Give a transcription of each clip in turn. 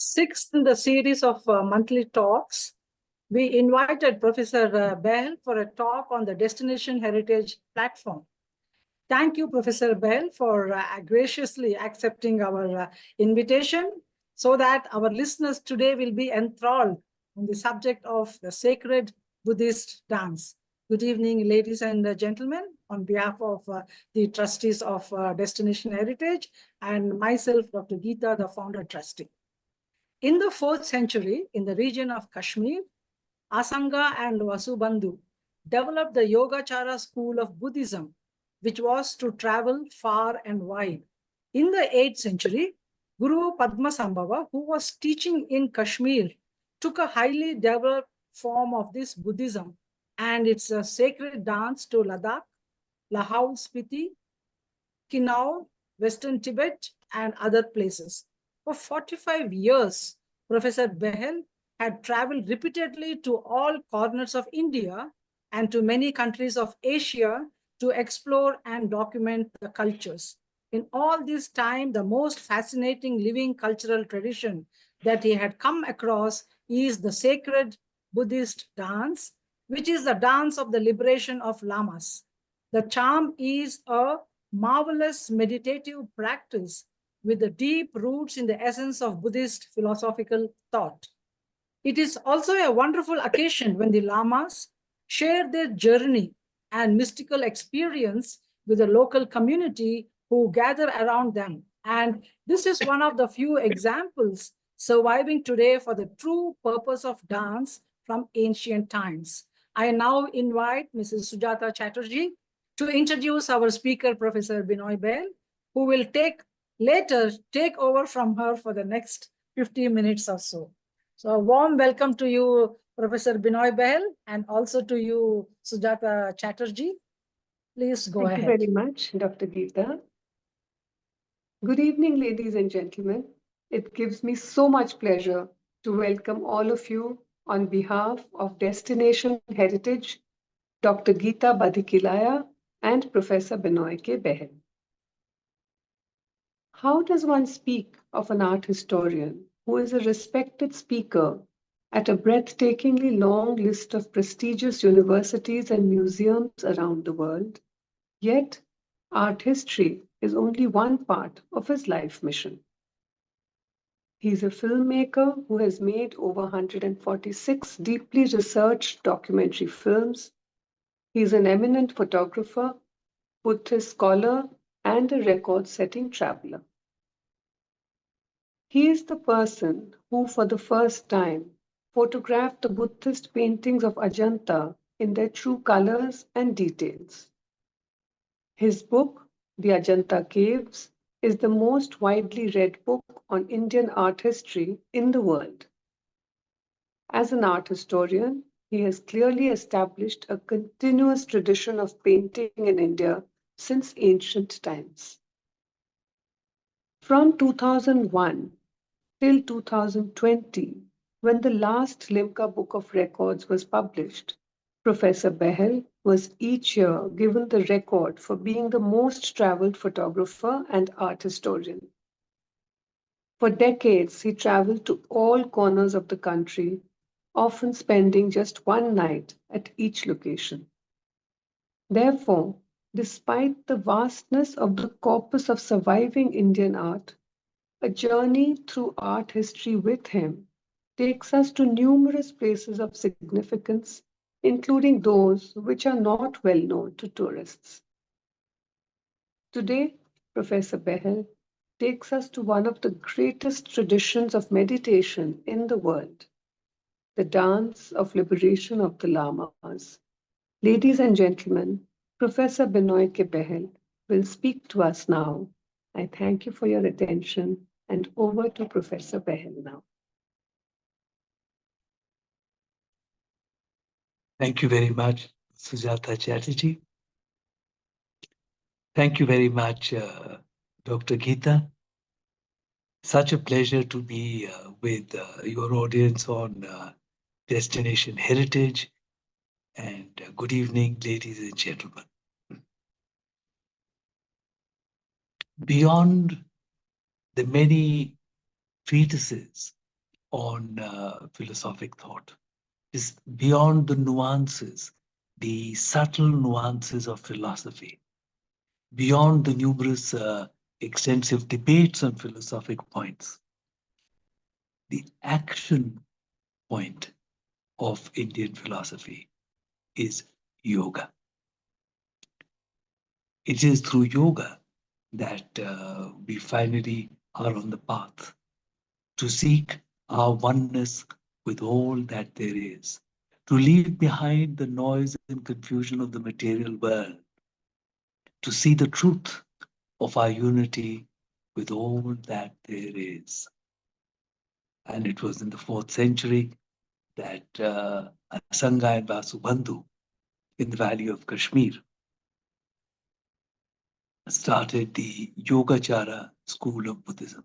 sixth in the series of monthly talks. We invited Professor Behl for a talk on the Destination Heritage platform. Thank you, Professor Behl, for graciously accepting our invitation so that our listeners today will be enthralled on the subject of the sacred Buddhist dance. Good evening, ladies and gentlemen, on behalf of the trustees of Destination Heritage and myself, Dr. Githa, the founder trustee. In the 4th century, in the region of Kashmir, Asanga and Vasubandhu developed the Yogachara school of Buddhism, which was to travel far and wide. In the 8th century, Guru Padmasambhava, who was teaching in Kashmir, took a highly developed form of this Buddhism and its sacred dance to Ladakh, Lahaul-Spiti, Kinnaur, Western Tibet, and other places. For 45 years, Professor Behl had traveled repeatedly to all corners of India and to many countries of Asia to explore and document the cultures. In all this time, the most fascinating living cultural tradition that he had come across is the sacred Buddhist dance, which is the dance of the liberation of Lamas. The charm is a marvelous meditative practice with the deep roots in the essence of Buddhist philosophical thought. It is also a wonderful occasion when the Lamas share their journey and mystical experience with the local community who gather around them. And this is one of the few examples surviving today for the true purpose of dance from ancient times. I now invite Mrs. Sujata Chatterji to introduce our speaker, Professor Benoy Behl, who will later take over from her for the next 50 minutes or so. So a warm welcome to you, Professor Benoy Behl, and also to you, Sujata Chatterji. Please go ahead. Thank you very much, Dr. Githa. Good evening, ladies and gentlemen. It gives me so much pleasure to welcome all of you on behalf of Destination Heritage, Dr. Githa Badikillaya, and Professor Benoy K Behl. How does one speak of an art historian who is a respected speaker at a breathtakingly long list of prestigious universities and museums around the world? Yet, art history is only one part of his life mission. He's a filmmaker who has made over 146 deeply researched documentary films. He's an eminent photographer, Buddhist scholar, and a record-setting traveler. He is the person who, for the first time, photographed the Buddhist paintings of Ajanta in their true colors and details. His book, The Ajanta Caves, is the most widely read book on Indian art history in the world. As an art historian, he has clearly established a continuous tradition of painting in India since ancient times. From 2001 till 2020, when the last Limca Book of Records was published, Professor Behl was each year given the record for being the most traveled photographer and art historian. For decades, he traveled to all corners of the country, often spending just one night at each location. Therefore, despite the vastness of the corpus of surviving Indian art, a journey through art history with him takes us to numerous places of significance, including those which are not well known to tourists. Today, Professor Behl takes us to one of the greatest traditions of meditation in the world, the dance of liberation of the Lamas. Ladies and gentlemen, Professor Benoy K Behl will speak to us now. I thank you for your attention, and over to Professor Behl now. Thank you very much, Sujata Chatterji. Thank you very much, Dr. Githa. Such a pleasure to be with your audience on Destination Heritage. And good evening, ladies and gentlemen. Beyond the many treatises on philosophic thought. Is beyond the nuances, the subtle nuances of philosophy, beyond the numerous extensive debates on philosophic points. The action point of Indian philosophy is yoga. It is through yoga that we finally are on the path to seek our oneness with all that there is, to leave behind the noise and confusion of the material world, to see the truth of our unity with all that there is. And it was in the 4th century that Asanga and Vasubandhu in the valley of Kashmir started the Yogachara school of Buddhism,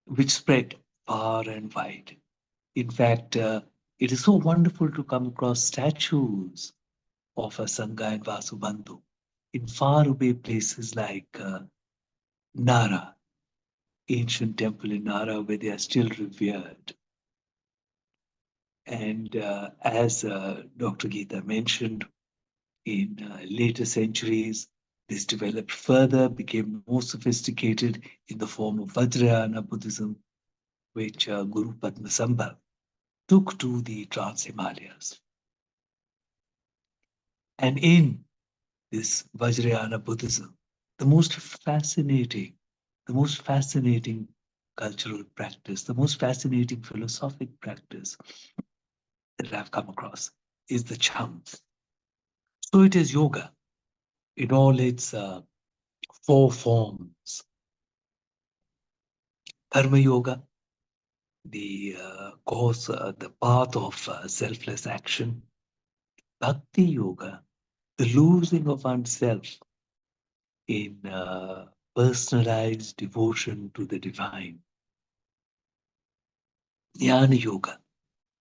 which spread far and wide. In fact, it is so wonderful to come across statues of Asanga and Vasubandhu in faraway places like Nara, ancient temple in Nara, where they are still revered. And as Dr. Githa mentioned, in later centuries, this developed further, became more sophisticated in the form of Vajrayana Buddhism, which Guru Padmasambhava took to the Trans-Himalayas. And in this Vajrayana Buddhism, the most fascinating cultural practice, the most fascinating philosophic practice that I've come across is the cham. So it is yoga in all its 4 forms. Karma yoga, the course, the path of selfless action. Bhakti yoga, the losing of oneself in personalized devotion to the divine. Jnana yoga,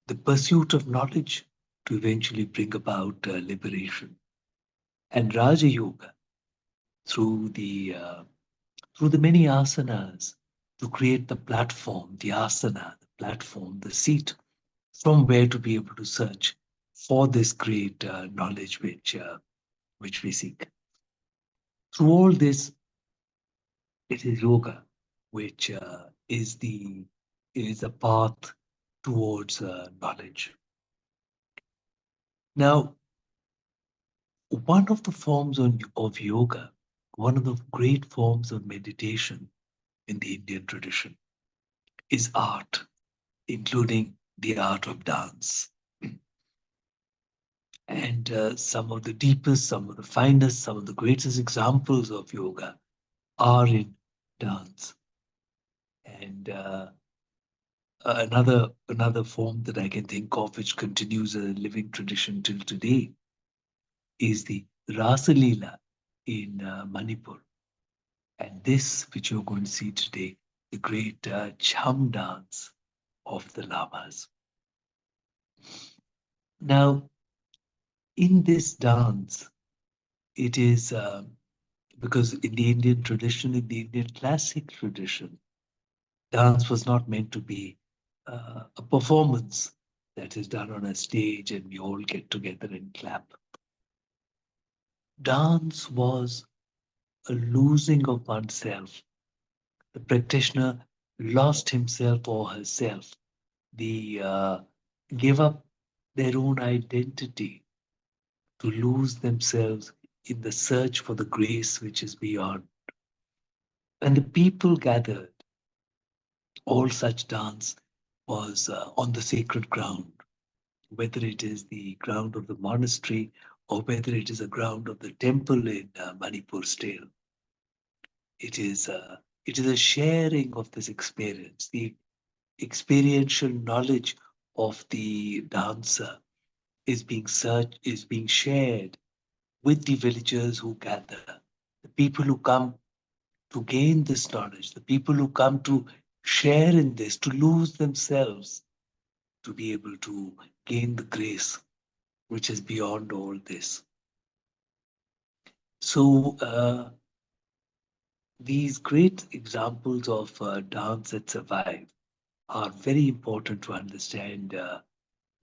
the pursuit of knowledge to eventually bring about liberation. And Raja yoga, through the many asanas, to create the platform, the asana, the platform, the seat, from where to be able to search for this great knowledge which we seek. Through all this, it is yoga, which is a path towards knowledge. Now, one of the forms of yoga, one of the great forms of meditation in the Indian tradition is art, including the art of dance. And some of the deepest, some of the finest, some of the greatest examples of yoga are in dance. And another form that I can think of, which continues a living tradition till today, is the Rasa Leela in Manipur. And this, which you're going to see today, the great Cham dance of the Lamas. Now, in this dance, it is because in the Indian tradition, in the Indian classic tradition, dance was not meant to be a performance that is done on a stage and we all get together and clap. Dance was a losing of oneself. The practitioner lost himself or herself. They gave up their own identity to lose themselves in the search for the grace which is beyond. And the people gathered. All such dance was on the sacred ground, whether it is the ground of the monastery or whether it is a ground of the temple in Manipur still. It is a sharing of this experience, the experiential knowledge of the dancer is being shared with the villagers who gather, the people who come to gain this knowledge, the people who come to share in this, to lose themselves, to be able to gain the grace which is beyond all this. So these great examples of dance that survive are very important to understand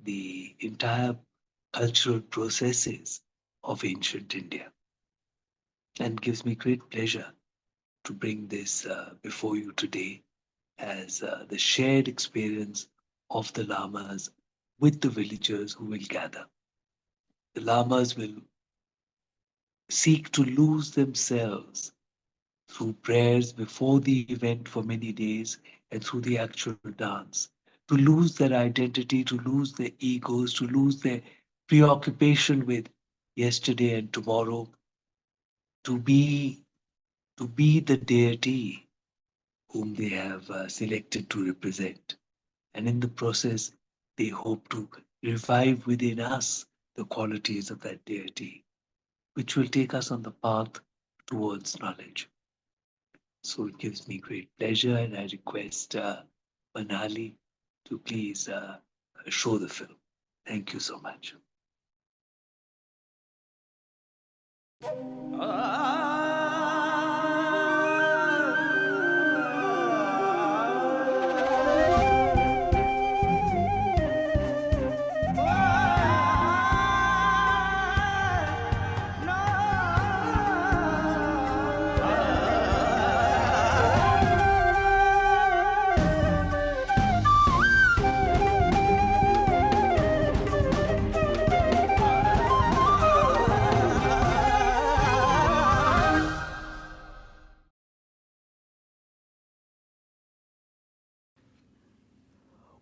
the entire cultural processes of ancient India. And gives me great pleasure to bring this before you today as the shared experience of the Lamas with the villagers who will gather. The Lamas will seek to lose themselves through prayers before the event for many days and through the actual dance, to lose their identity, to lose their egos, to lose their preoccupation with yesterday and tomorrow, to be the deity whom they have selected to represent. And in the process, they hope to revive within us the qualities of that deity, which will take us on the path towards knowledge. So it gives me great pleasure, and I request Manali to please show the film. Thank you so much.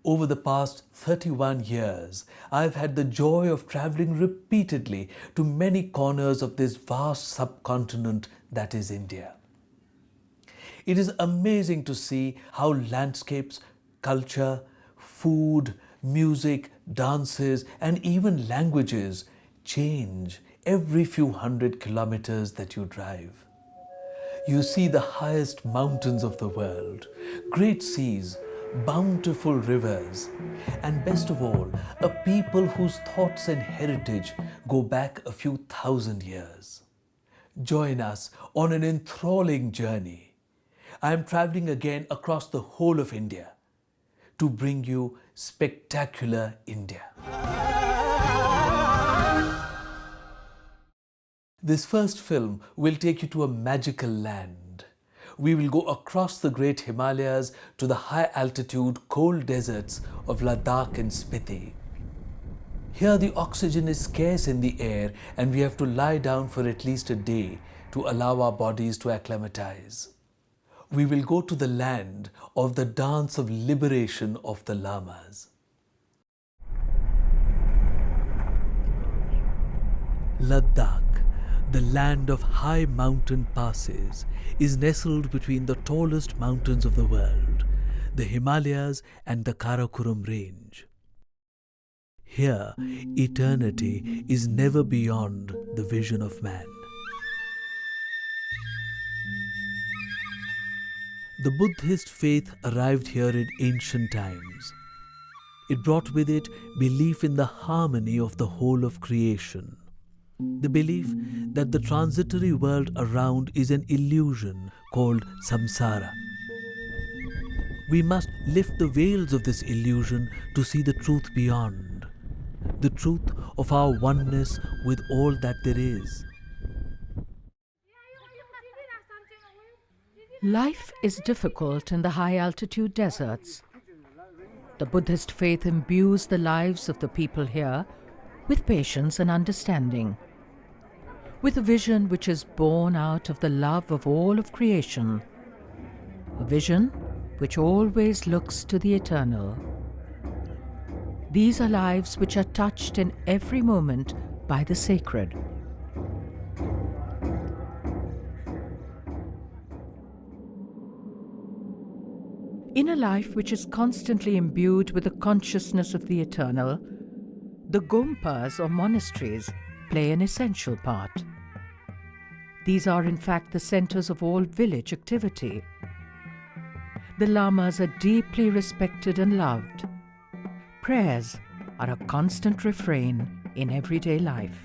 Over the past 31 years, I've had the joy of traveling repeatedly to many corners of this vast subcontinent that is India. It is amazing to see how landscapes, culture, food, music, dances, and even languages change every few hundred kilometers that you drive. You see the highest mountains of the world, great seas, bountiful rivers, and best of all, a people whose thoughts and heritage go back a few thousand years. Join us on an enthralling journey. I am traveling again across the whole of India to bring you spectacular India. This first film will take you to a magical land. We will go across the great Himalayas to the high-altitude cold deserts of Ladakh and Spiti. Here the oxygen is scarce in the air and we have to lie down for at least a day to allow our bodies to acclimatize. We will go to the land of the dance of liberation of the Lamas. Ladakh, the land of high mountain passes, is nestled between the tallest mountains of the world, the Himalayas and the Karakoram range. Here, eternity is never beyond the vision of man. The Buddhist faith arrived here in ancient times. It brought with it belief in the harmony of the whole of creation. The belief that the transitory world around is an illusion called samsara. We must lift the veils of this illusion to see the truth beyond, the truth of our oneness with all that there is. Life is difficult in the high-altitude deserts. The Buddhist faith imbues the lives of the people here with patience and understanding, with a vision which is born out of the love of all of creation, a vision which always looks to the eternal. These are lives which are touched in every moment by the sacred. In a life which is constantly imbued with the consciousness of the eternal, the gompas or monasteries play an essential part. These are in fact the centers of all village activity. The Lamas are deeply respected and loved. Prayers are a constant refrain in everyday life.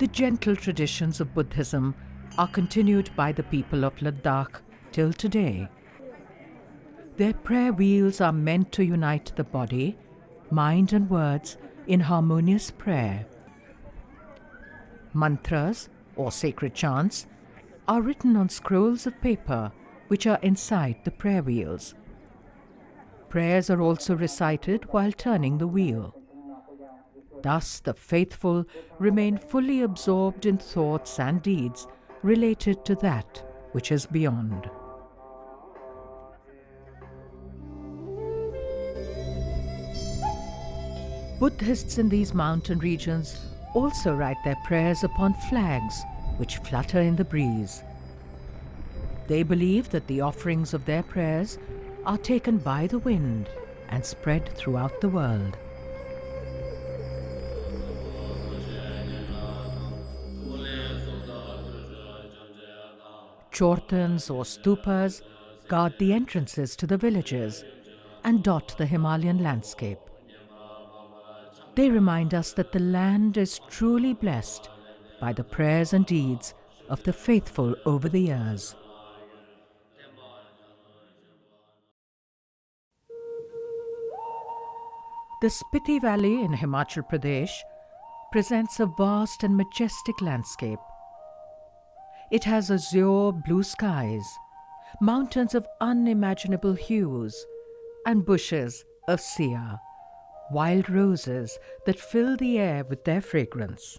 The gentle traditions of Buddhism are continued by the people of Ladakh till today. Their prayer wheels are meant to unite the body, mind and words in harmonious prayer. Mantras, or sacred chants, are written on scrolls of paper which are inside the prayer wheels. Prayers are also recited while turning the wheel. Thus, the faithful remain fully absorbed in thoughts and deeds related to that which is beyond. Buddhists in these mountain regions also write their prayers upon flags which flutter in the breeze. They believe that the offerings of their prayers are taken by the wind and spread throughout the world. Chortans or stupas guard the entrances to the villages and dot the Himalayan landscape. They remind us that the land is truly blessed by the prayers and deeds of the faithful over the years. The Spiti Valley in Himachal Pradesh presents a vast and majestic landscape. It has azure blue skies, mountains of unimaginable hues, and bushes of sia, wild roses that fill the air with their fragrance.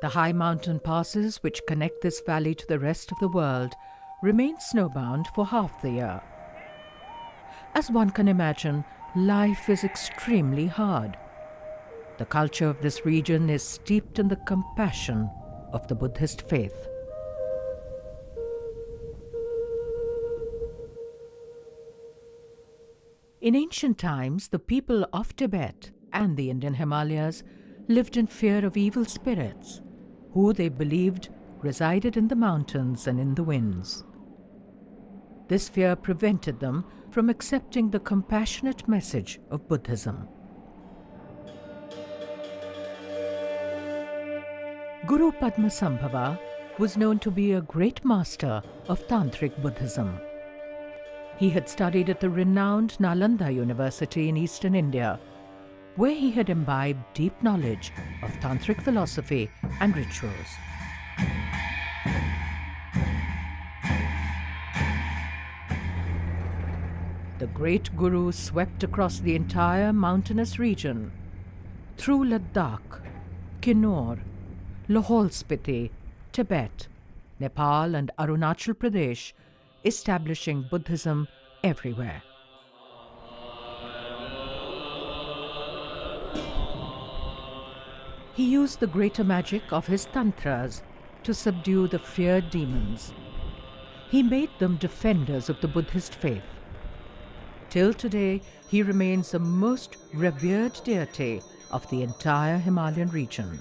The high mountain passes which connect this valley to the rest of the world remain snowbound for half the year. As one can imagine, life is extremely hard. The culture of this region is steeped in the compassion of the Buddhist faith. In ancient times, the people of Tibet and the Indian Himalayas lived in fear of evil spirits, who they believed resided in the mountains and in the winds. This fear prevented them from accepting the compassionate message of Buddhism. Guru Padmasambhava was known to be a great master of Tantric Buddhism. He had studied at the renowned Nalanda University in eastern India, where he had imbibed deep knowledge of Tantric philosophy and rituals. The great Guru swept across the entire mountainous region, through Ladakh, Kinnaur, Lahaul-Spiti, Tibet, Nepal and Arunachal Pradesh, establishing Buddhism everywhere. He used the greater magic of his tantras to subdue the feared demons. He made them defenders of the Buddhist faith. Till today, he remains the most revered deity of the entire Himalayan region.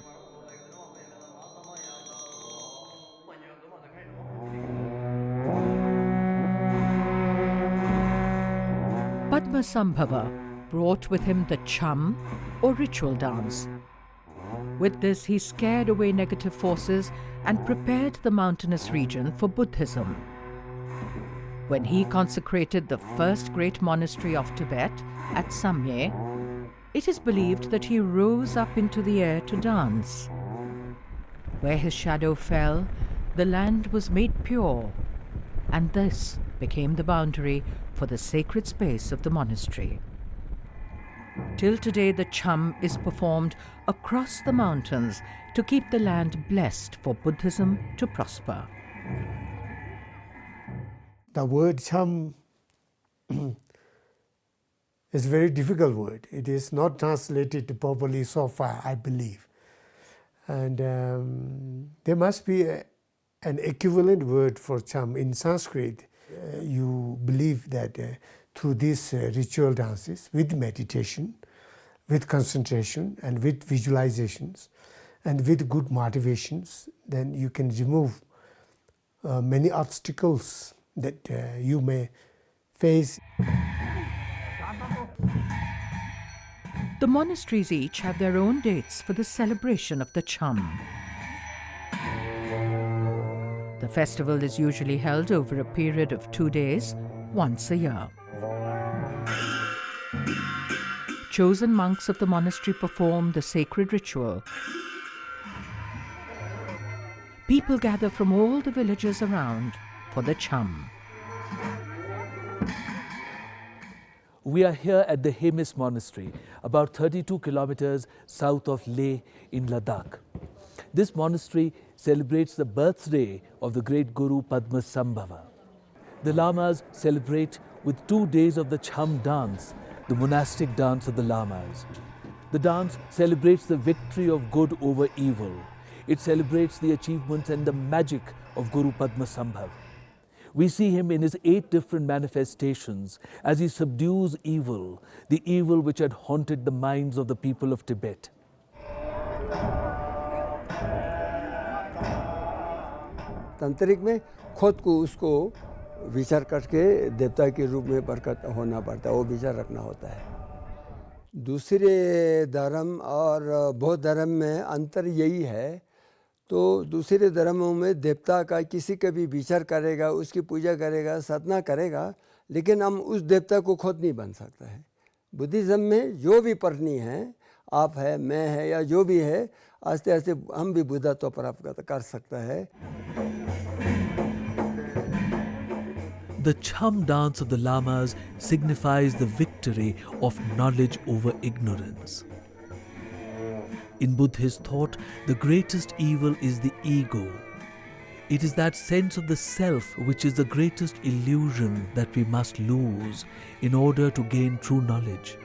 Padmasambhava brought with him the cham, or ritual dance. With this, he scared away negative forces and prepared the mountainous region for Buddhism. When he consecrated the first great monastery of Tibet at Samye, it is believed that he rose up into the air to dance. Where his shadow fell, the land was made pure, and this became the boundary for the sacred space of the monastery. Till today, the cham is performed across the mountains to keep the land blessed for Buddhism to prosper. The word cham is a very difficult word. It is not translated properly so far, I believe. And there must be an equivalent word for cham in Sanskrit. You believe that through these ritual dances, with meditation, with concentration, and with visualizations, and with good motivations, then you can remove many obstacles that you may face. The monasteries each have their own dates for the celebration of the Cham. The festival is usually held over a period of 2 days, once a year. Chosen monks of the monastery perform the sacred ritual. People gather from all the villages around for the Cham. We are here at the Hemis Monastery, about 32 kilometers south of Leh in Ladakh. This monastery celebrates the birthday of the great Guru Padmasambhava. The Lamas celebrate with 2 days of the Cham dance, the monastic dance of the Lamas. The dance celebrates the victory of good over evil. It celebrates the achievements and the magic of Guru Padmasambhava. We see him in his 8 different manifestations as he subdues evil, the evil which had haunted the minds of the people of Tibet. तंत्रिक में खुद को उसको विचार करके देवता के रूप में प्रकट होना पड़ता है, वो विचार रखना होता है। दूसरे धर्म और बौद्ध धर्म में अंतर यही है, तो दूसरे धर्मों में देवता का किसी का भी विचार करेगा, उसकी पूजा करेगा, साधना करेगा, लेकिन हम उस देवता को खुद नहीं बन सकता है। बुद्धिज्म में जो भी पत्नी है, आप है, मैं है या जो भी है, आस्ते आस्ते हम भी बुद्धत्व प्राप्त कर सकता है। The Cham dance of the Lamas signifies the victory of knowledge over ignorance. In Buddhist thought, the greatest evil is the ego. It is that sense of the self which is the greatest illusion that we must lose in order to gain true knowledge.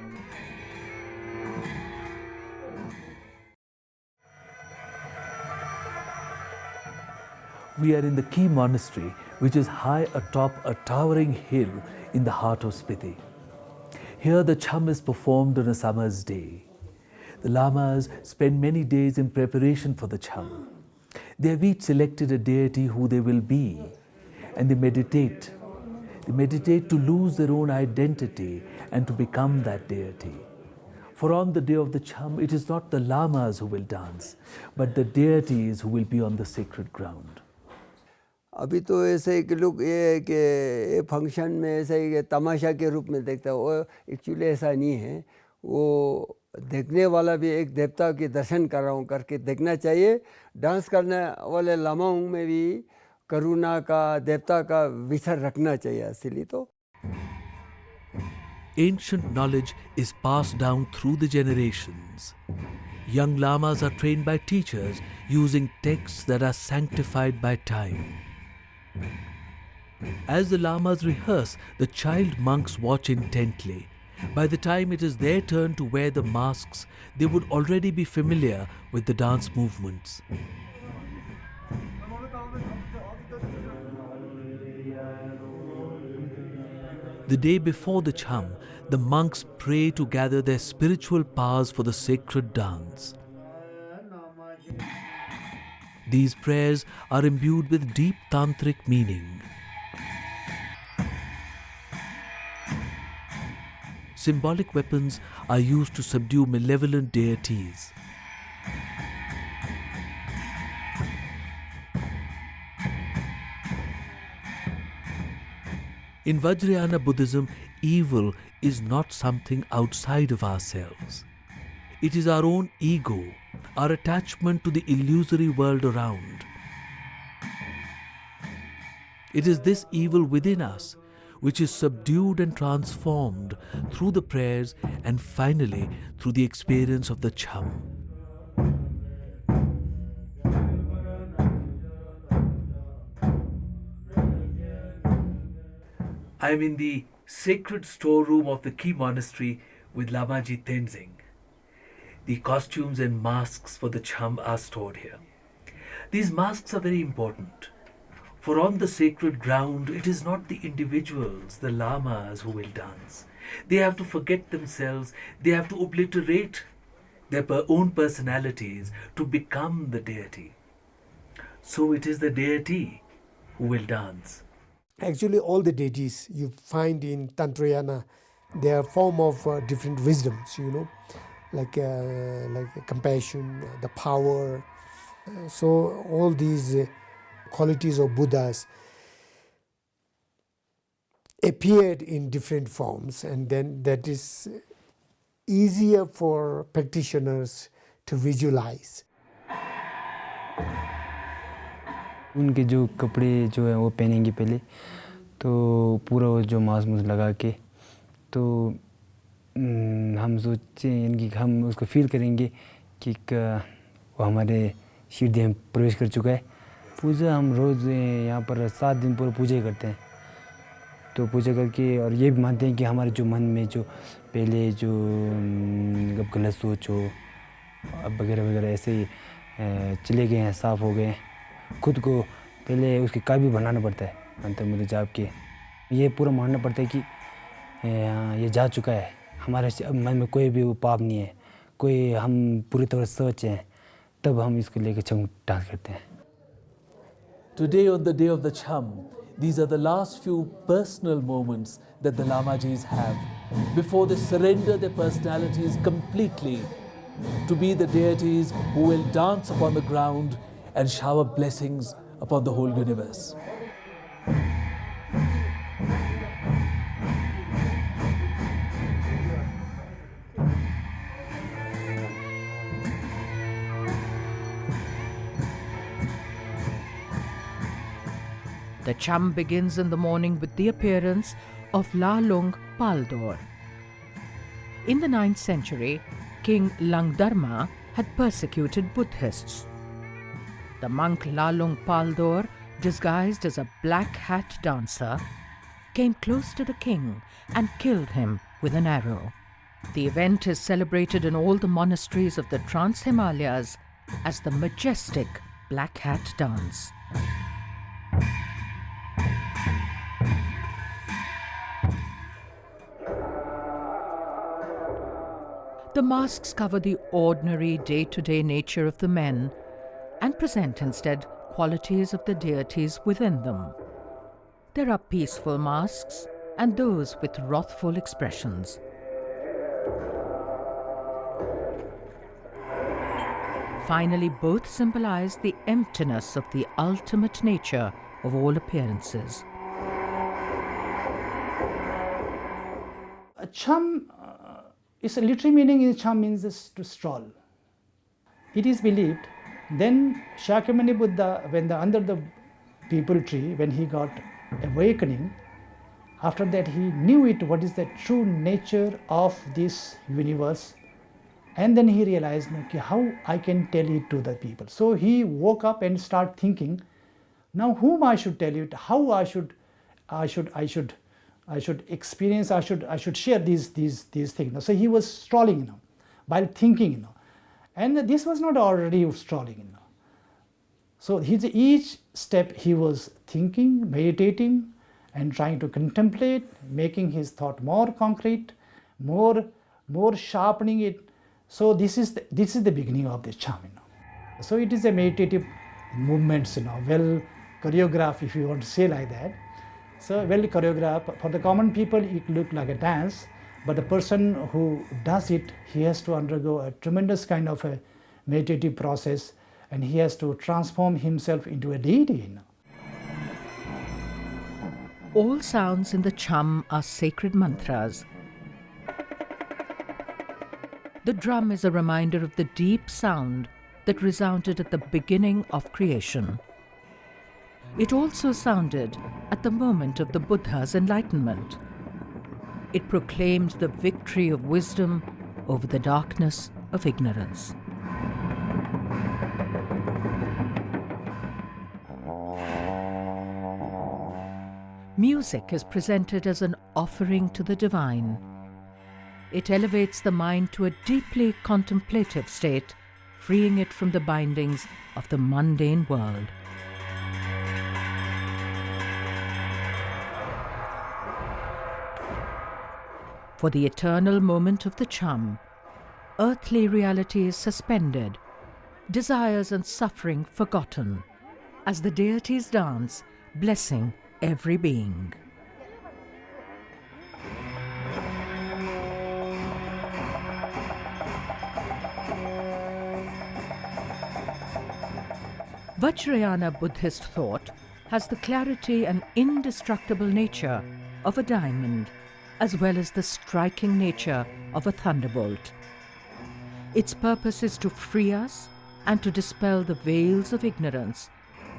We are in the Key Monastery, which is high atop a towering hill in the heart of Spiti. Here the Cham is performed on a summer's day. The Lamas spend many days in preparation for the Cham. They have each selected a deity who they will be, and they meditate. They meditate to lose their own identity and to become that deity. For on the day of the Cham, it is not the Lamas who will dance, but the deities who will be on the sacred ground. अभी तो ऐसे कि लोग ये कि function में ऐसे ही तमाशा के रूप में देखता है, वो एक्चुअली ऐसा नहीं है। वो देखने वाला भी एक देवता के दर्शन कर रहा हूँ करके देखना चाहिए। डांस करने वाले लामाओं में भी करुणा का, देवता का विचार रखना चाहिए असली तो। Ancient knowledge is passed down through the generations. Young Lamas are trained by teachers using texts that are sanctified by time. As the Lamas rehearse, the child monks watch intently. By the time it is their turn to wear the masks, they would already be familiar with the dance movements. The day before the Cham, the monks pray to gather their spiritual powers for the sacred dance. These prayers are imbued with deep tantric meaning. Symbolic weapons are used to subdue malevolent deities. In Vajrayana Buddhism, evil is not something outside of ourselves. It is our own ego, our attachment to the illusory world around. It is this evil within us which is subdued and transformed through the prayers and finally through the experience of the Cham. I am in the sacred storeroom of the Key Monastery with Lamaji Tenzing. The costumes and masks for the Cham are stored here. These masks are very important. For on the sacred ground, it is not the individuals, the Lamas, who will dance. They have to forget themselves. They have to obliterate their own personalities to become the deity. So it is the deity who will dance. Actually, all the deities you find in Tantrayana, they are form of different wisdoms, like compassion, the power. So all these qualities of Buddhas appeared in different forms, and then that is easier for practitioners to visualize. उनके जो कपड़े जो है वो पहनेंगे पहले, तो पूरा वो जो मास्क लगा के, तो हम सोचें इनकी हम उसको फील करेंगे कि वो हमारे हृदय में प्रवेश कर चुका है। पूजा हम रोज़ यहाँ पर 7 दिन पूरा पूजा करते हैं, तो पूजा करके और ये भी मानते हैं कि हमारे जो मन में जो पहले जो गलत सोच हो अब वगैरह वगैरह ऐसे ही चले गए हैं, साफ़ हो गए हैं। खुद को पहले उसके काबिल बनाना पड़ता है अंतर मुझे जाप के, ये पूरा मानना पड़ता है कि ये जा चुका है, हमारे मन में कोई भी वो पाप नहीं है, कोई हम पूरी तरह सच हैं, तब हम इसको लेकर छम डांस करते हैं। Today, on the day of the Cham, these are the last few personal moments that the Lamajis have before they surrender their personalities completely to be the deities who will dance upon the ground and shower blessings upon the whole universe. The Cham begins in the morning with the appearance of Lahaul-Spiti. In the 9th century, King Langdharma had persecuted Buddhists. The monk Lahaul-Spiti, disguised as a black hat dancer, came close to the king and killed him with an arrow. The event is celebrated in all the monasteries of the Trans-Himalayas as the majestic black hat dance. The masks cover the ordinary day-to-day nature of the men and present instead qualities of the deities within them. There are peaceful masks and those with wrathful expressions. Finally, both symbolize the emptiness of the ultimate nature of all appearances. Cham, its literary meaning in Cham means to stroll. It is believed then Shakyamuni Buddha, when under the peepal tree, when he got awakening, after that he knew what is the true nature of this universe, and then he realized, okay, how I can tell it to the people. So he woke up and started thinking, now whom I should tell it, how I should experience, I should share these things. So he was strolling, while thinking, and this was not already strolling. So each step he was thinking, meditating, and trying to contemplate, making his thought more concrete, more sharpening it. So this is the beginning of the Cham. So it is a meditative movements, well choreographed, if you want to say like that. So well choreographed. For the common people, it looked like a dance, but the person who does it, he has to undergo a tremendous kind of a meditative process, and he has to transform himself into a deity. All sounds in the Cham are sacred mantras. The drum is a reminder of the deep sound that resounded at the beginning of creation. It also sounded at the moment of the Buddha's enlightenment. It proclaimed the victory of wisdom over the darkness of ignorance. Music is presented as an offering to the divine. It elevates the mind to a deeply contemplative state, freeing it from the bindings of the mundane world. For the eternal moment of the Cham, earthly reality is suspended, desires and suffering forgotten, as the deities dance, blessing every being. Vajrayana Buddhist thought has the clarity and indestructible nature of a diamond, as well as the striking nature of a thunderbolt. Its purpose is to free us and to dispel the veils of ignorance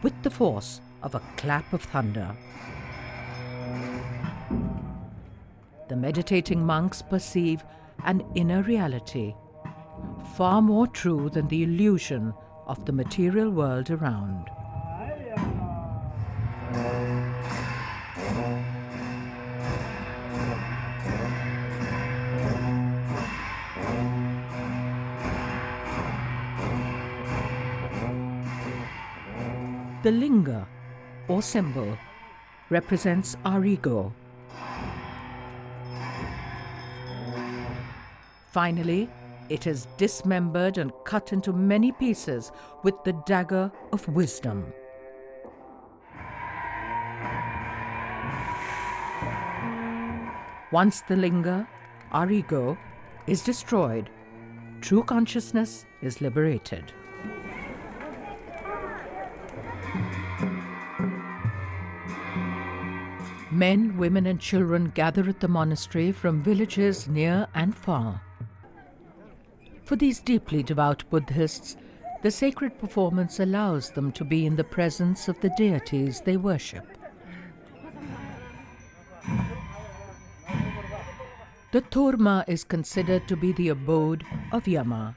with the force of a clap of thunder. The meditating monks perceive an inner reality, far more true than the illusion of the material world around. The linga, or symbol, represents our ego. Finally, it is dismembered and cut into many pieces with the dagger of wisdom. Once the linga, our ego, is destroyed, true consciousness is liberated. Men, women and children gather at the monastery from villages near and far. For these deeply devout Buddhists, the sacred performance allows them to be in the presence of the deities they worship. The Turma is considered to be the abode of Yama.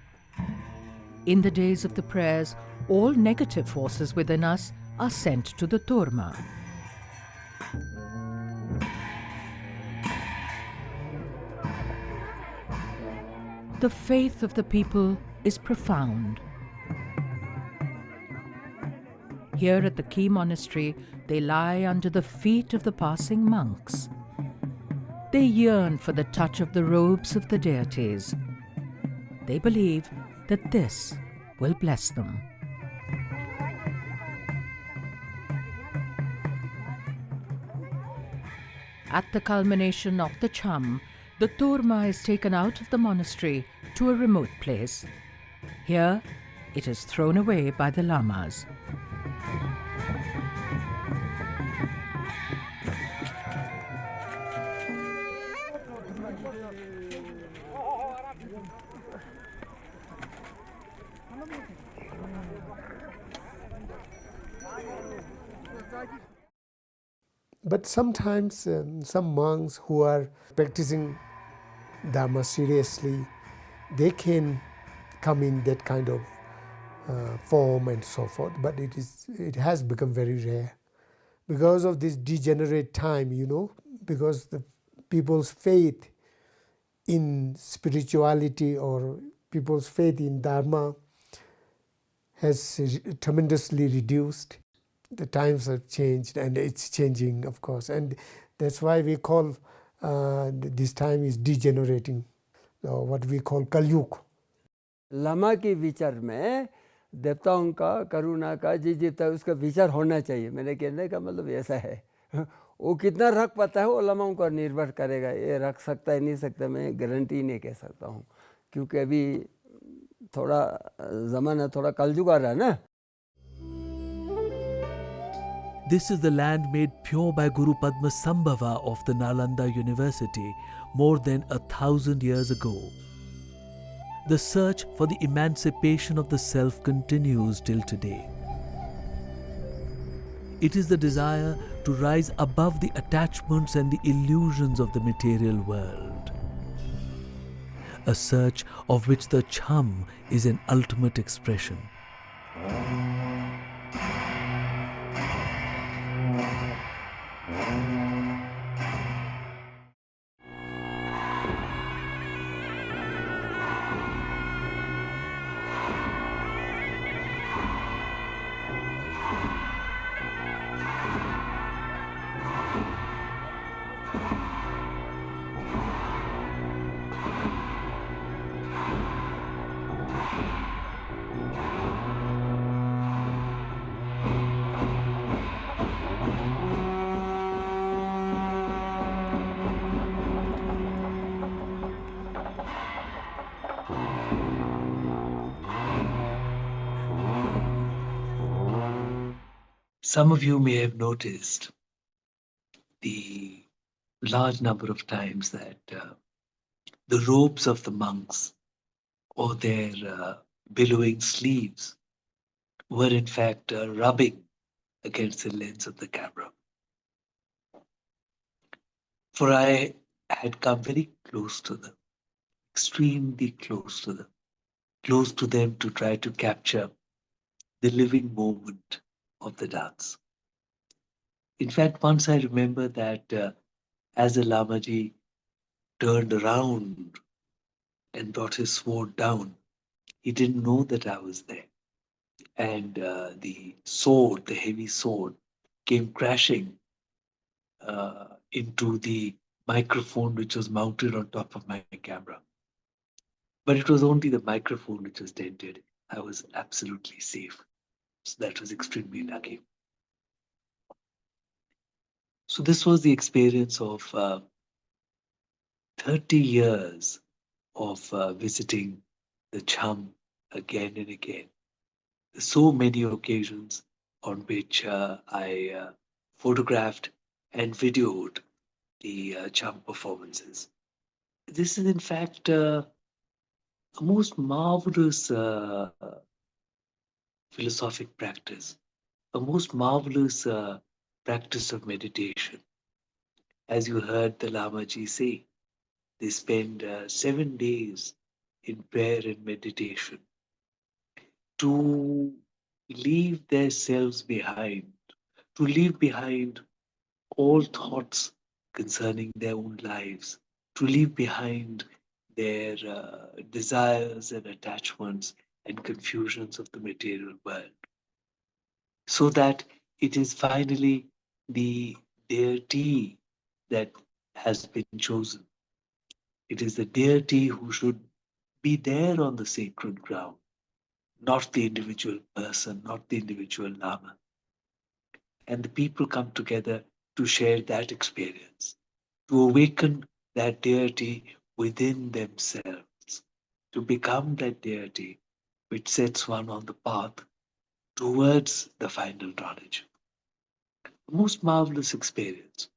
In the days of the prayers, all negative forces within us are sent to the Turma. The faith of the people is profound. Here at the key monastery, they lie under the feet of the passing monks. They yearn for the touch of the robes of the deities. They believe that this will bless them. At the culmination of the Cham, the Turma is taken out of the monastery to a remote place. Here, it is thrown away by the Lamas. But sometimes some monks who are practicing Dharma seriously, they can come in that kind of form and so forth, but it has become very rare because of this degenerate time, because the people's faith in spirituality or people's faith in Dharma has tremendously reduced. The times have changed and it's changing, of course, and that's why we call this time is degenerating, what we call Kalyug. लमा के विचार में देवताओं का करुणा का जीता उसका विचार होना चाहिए। मेरे कहने का मतलब ऐसा है। वो कितना रख पाता है वो लमाओं पर निर्भर करेगा। ये रख सकता है नहीं सकता मैं गारंटी नहीं कह सकता हूँ, क्योंकि अभी थोड़ा ज़माना थोड़ा कलयुग आ रहा है ना। This is the land made pure by Guru Padmasambhava of the Nalanda University more than 1,000 years ago. The search for the emancipation of the self continues till today. It is the desire to rise above the attachments and the illusions of the material world. A search of which the Cham is an ultimate expression. Some of you may have noticed the large number of times that the robes of the monks or their billowing sleeves were in fact rubbing against the lens of the camera. For I had come very close to them, extremely close to them to try to capture the living moment of the dance. In fact, once I remember that as the Lamaji turned around and brought his sword down, he didn't know that I was there. And the sword, the heavy sword, came crashing into the microphone which was mounted on top of my camera. But it was only the microphone which was dented. I was absolutely safe. So that was extremely lucky. So this was the experience of 30 years of visiting the Cham again and again. So many occasions on which I photographed and videoed the Cham performances. This is in fact a most marvelous philosophic practice, a most marvelous practice of meditation. As you heard the Lamaji say, they spend 7 days in prayer and meditation to leave themselves behind, to leave behind all thoughts concerning their own lives, to leave behind their desires and attachments and confusions of the material world, so that it is finally the deity that has been chosen. It is the deity who should be there on the sacred ground, not the individual person, not the individual Lama. And the people come together to share that experience, to awaken that deity within themselves, to become that deity which sets one on the path towards the final knowledge. A most marvelous experience.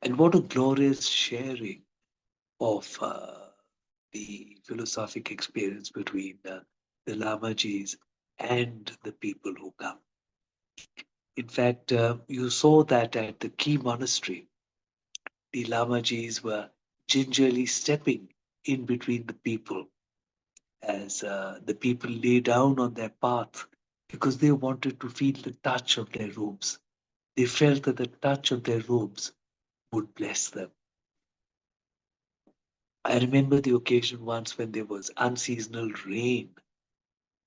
And what a glorious sharing of the philosophic experience between the Lamajis and the people who come. In fact, you saw that at the key monastery, the Lamajis were gingerly stepping in between the people as the people lay down on their path because they wanted to feel the touch of their robes. They felt that the touch of their robes would bless them. I remember the occasion once when there was unseasonal rain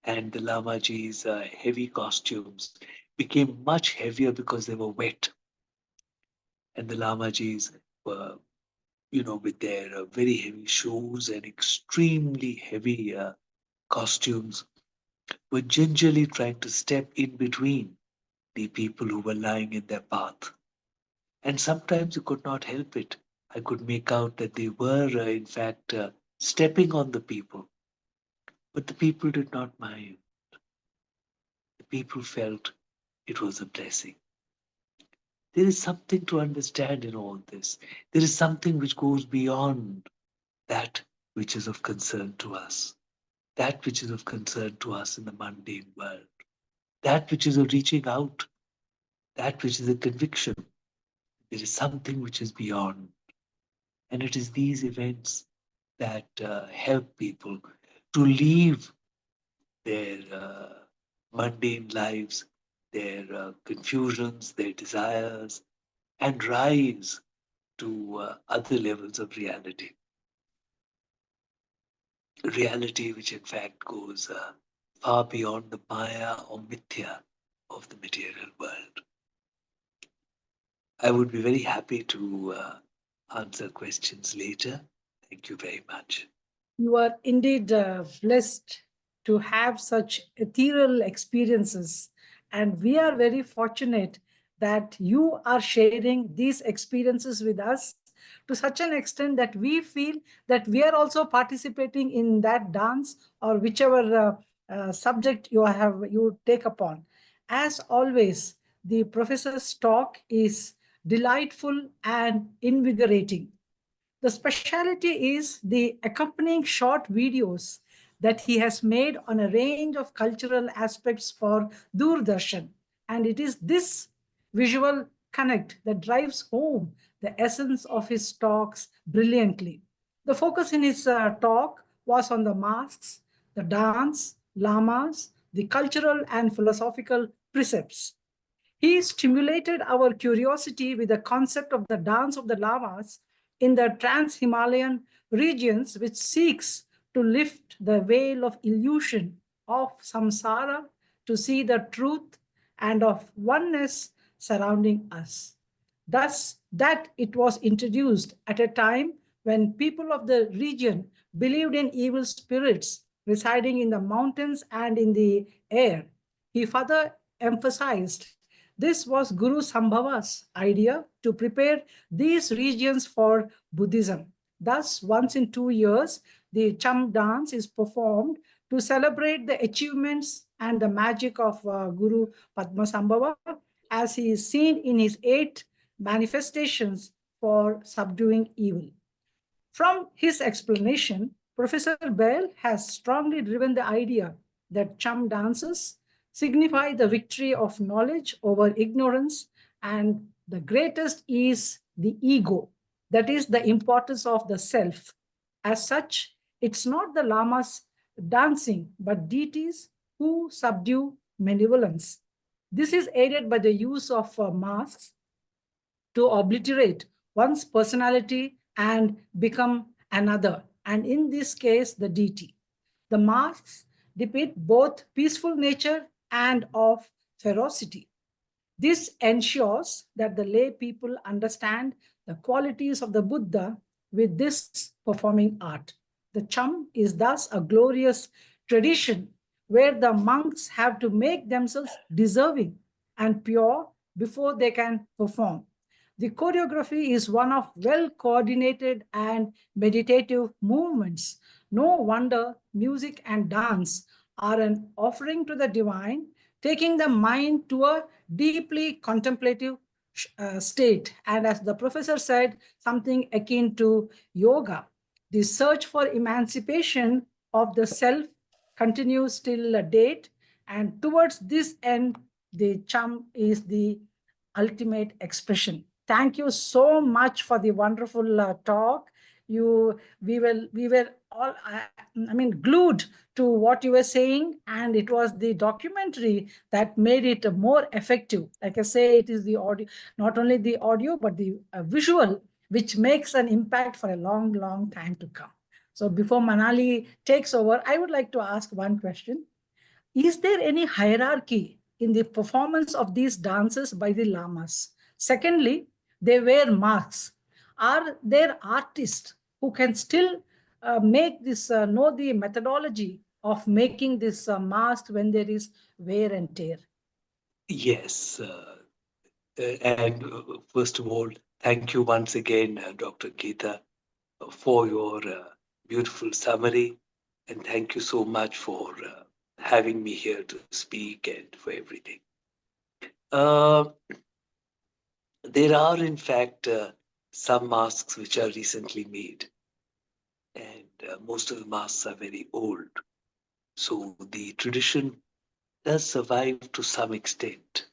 and the Lamaji's heavy costumes became much heavier because they were wet. And the Lamajis were, with their very heavy shoes and extremely heavy costumes, were gingerly trying to step in between the people who were lying in their path. And sometimes you could not help it. I could make out that they were, in fact, stepping on the people. But the people did not mind. The people felt it was a blessing. There is something to understand in all this. There is something which goes beyond that which is of concern to us. That which is of concern to us in the mundane world. That which is a reaching out. That which is a conviction. There is something which is beyond. And it is these events that help people to leave their mundane lives, their confusions, their desires, and rise to other levels of reality. Reality which in fact goes far beyond the maya or mithya of the material world. I would be very happy to answer questions later. Thank you very much. You are indeed blessed to have such ethereal experiences. And we are very fortunate that you are sharing these experiences with us to such an extent that we feel that we are also participating in that dance or whichever subject you take upon. As always, the professor's talk is delightful and invigorating. The speciality is the accompanying short videos that he has made on a range of cultural aspects for Doordarshan. And it is this visual connect that drives home the essence of his talks brilliantly. The focus in his talk was on the masks, the dance, lamas, the cultural and philosophical precepts. He stimulated our curiosity with the concept of the dance of the Lamas in the trans-Himalayan regions, which seeks to lift the veil of illusion of samsara to see the truth and of oneness surrounding us. Thus, that it was introduced at a time when people of the region believed in evil spirits residing in the mountains and in the air. He further emphasized this was Guru Sambhava's idea to prepare these regions for Buddhism. Thus, once in 2 years, the Cham dance is performed to celebrate the achievements and the magic of Guru Padmasambhava, as he is seen in his 8 manifestations for subduing evil. From his explanation, Professor Behl has strongly driven the idea that Cham dances signify the victory of knowledge over ignorance, and the greatest is the ego, that is the importance of the self. As such, it's not the lamas dancing, but deities who subdue malevolence. This is aided by the use of masks to obliterate one's personality and become another, and in this case, the deity. The masks depict both peaceful nature and of ferocity. This ensures that the lay people understand the qualities of the Buddha with this performing art. The Cham is thus a glorious tradition where the monks have to make themselves deserving and pure before they can perform. The choreography is one of well-coordinated and meditative movements. No wonder music and dance are an offering to the divine, taking the mind to a deeply contemplative state. And as the professor said, something akin to yoga. The search for emancipation of the self continues till date. And towards this end, the Cham is the ultimate expression. Thank you so much for the wonderful talk. We were all, glued to what you were saying, and it was the documentary that made it more effective. Like I say, it is the audio, not only the audio, but the visual, which makes an impact for a long, long time to come. So before Manali takes over, I would like to ask one question. Is there any hierarchy in the performance of these dances by the lamas? Secondly, they wear masks. Are there artists who can still make this, know the methodology of making this mask when there is wear and tear? Yes. And first of all, thank you once again, Dr. Githa, for your beautiful summary. And thank you so much for having me here to speak and for everything. There are, in fact, some masks which are recently made, and most of the masks are very old. So the tradition does survive to some extent.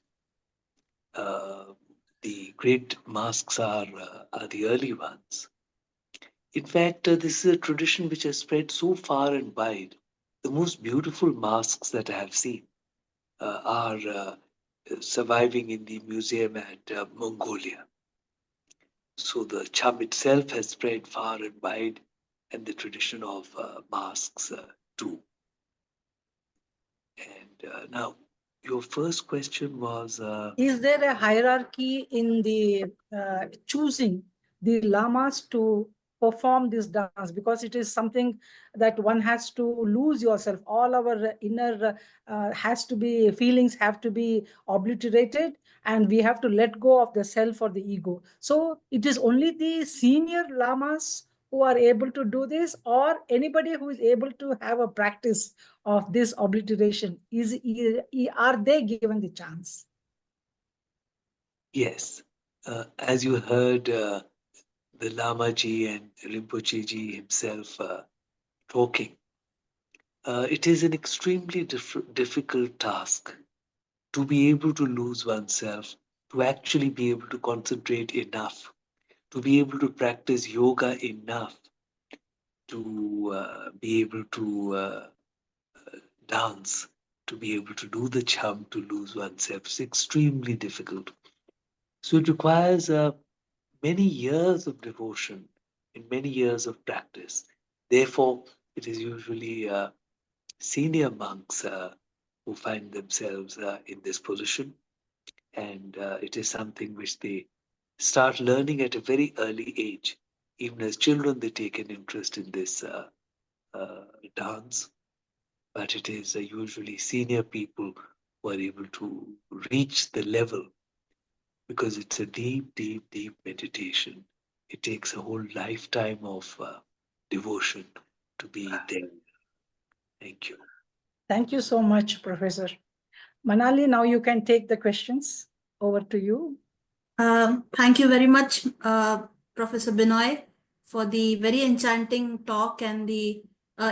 The great masks are the early ones. In fact, this is a tradition which has spread so far and wide. The most beautiful masks that I have seen are surviving in the museum at Mongolia. So the Cham itself has spread far and wide, and the tradition of masks too. And now, your first question was... Is there a hierarchy in the choosing the lamas to perform this dance? Because it is something that one has to lose yourself. All our inner feelings have to be obliterated, and we have to let go of the self or the ego. So it is only the senior lamas who are able to do this, or anybody who is able to have a practice of this obliteration, are they given the chance? Yes. As you heard the Lama ji and Rinpoche ji himself talking, it is an extremely difficult task to be able to lose oneself, to actually be able to concentrate enough, to be able to practice yoga enough, to be able to dance, to be able to do the cham, to lose oneself. It's extremely difficult. So it requires many years of devotion and many years of practice. Therefore, it is usually senior monks who find themselves in this position, and it is something which they start learning at a very early age. Even as children, they take an interest in this dance, but it is usually senior people who are able to reach the level because it's a deep, deep, deep meditation. It takes a whole lifetime of devotion to be there. Thank you. Thank you so much, Professor. Manali, now you can take the questions. Over to you. Thank you very much, Professor Benoy, for the very enchanting talk and the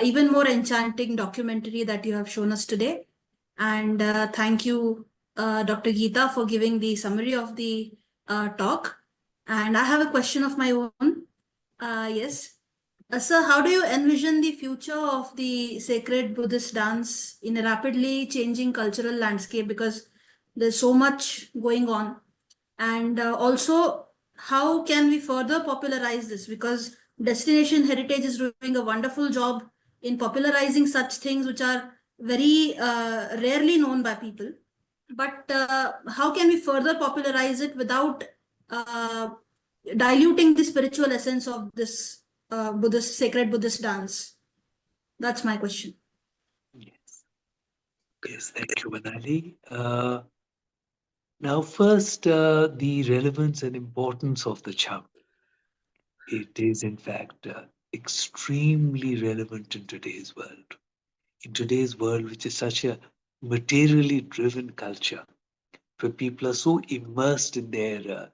even more enchanting documentary that you have shown us today. And thank you, Dr. Githa, for giving the summary of the talk. And I have a question of my own. Yes. Sir, how do you envision the future of the sacred Buddhist dance in a rapidly changing cultural landscape? Because there's so much going on. And also, how can we further popularize this? Because Destination Heritage is doing a wonderful job in popularizing such things which are very rarely known by people. But how can we further popularize it without diluting the spiritual essence of this sacred Buddhist dance? That's my question. Yes. Yes, thank you, Manali. Now, first, the relevance and importance of the cham. It is, in fact, extremely relevant in today's world. In today's world, which is such a materially driven culture, where people are so immersed in their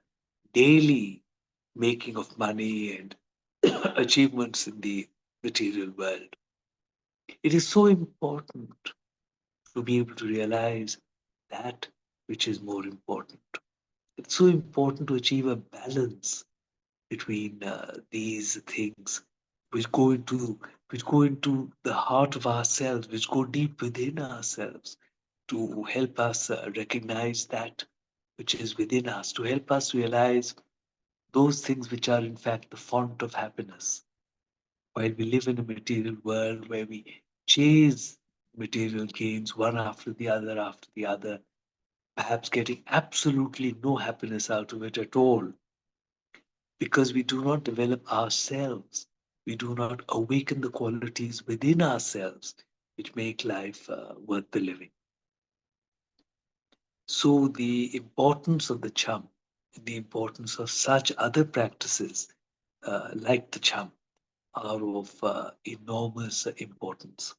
daily making of money and achievements in the material world. It is so important to be able to realize that which is more important. It's so important to achieve a balance between these things which go into the heart of ourselves, which go deep within ourselves, to help us recognize that which is within us, to help us realize those things which are in fact the font of happiness. While we live in a material world where we chase material gains one after the other, perhaps getting absolutely no happiness out of it at all, because we do not develop ourselves, we do not awaken the qualities within ourselves which make life worth the living. So the importance of the cham, the importance of such other practices like the cham are of enormous importance.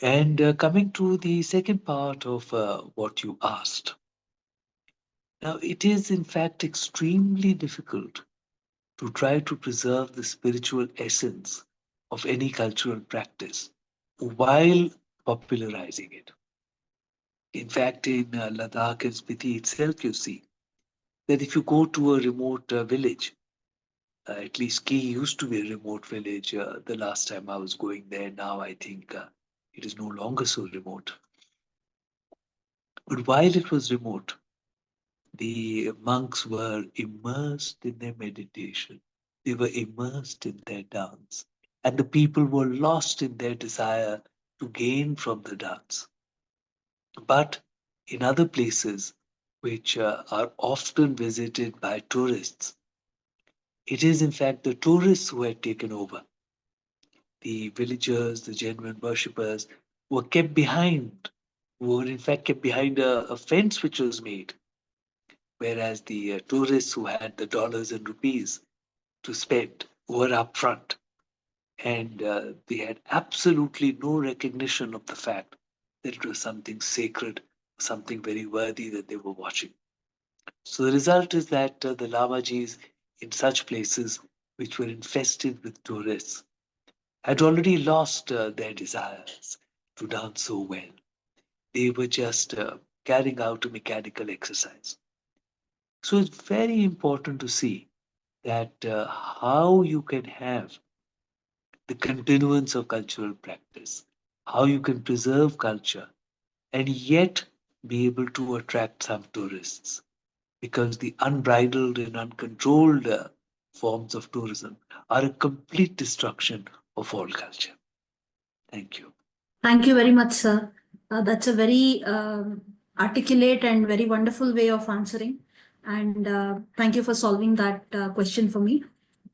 And coming to the second part of what you asked. Now, it is in fact extremely difficult to try to preserve the spiritual essence of any cultural practice while popularizing it. In fact, in Ladakh and Spiti itself, you see that if you go to a remote village, at least Ki used to be a remote village the last time I was going there. Now I think it is no longer so remote. But while it was remote, the monks were immersed in their meditation. They were immersed in their dance. And the people were lost in their desire to gain from the dance. But in other places, which are often visited by tourists, it is in fact the tourists who had taken over. The villagers, the genuine worshippers, were kept behind, were in fact kept behind a fence which was made, whereas the tourists who had the dollars and rupees to spend were up front. And they had absolutely no recognition of the fact that it was something sacred, something very worthy that they were watching. So the result is that the Lamajis in such places which were infested with tourists had already lost their desires to dance so well. They were just carrying out a mechanical exercise. So it's very important to see that how you can have the continuance of cultural practice, how you can preserve culture and yet be able to attract some tourists. Because the unbridled and uncontrolled forms of tourism are a complete destruction of all culture. Thank you. Thank you very much, sir. That's a very articulate and very wonderful way of answering. And thank you for solving that question for me.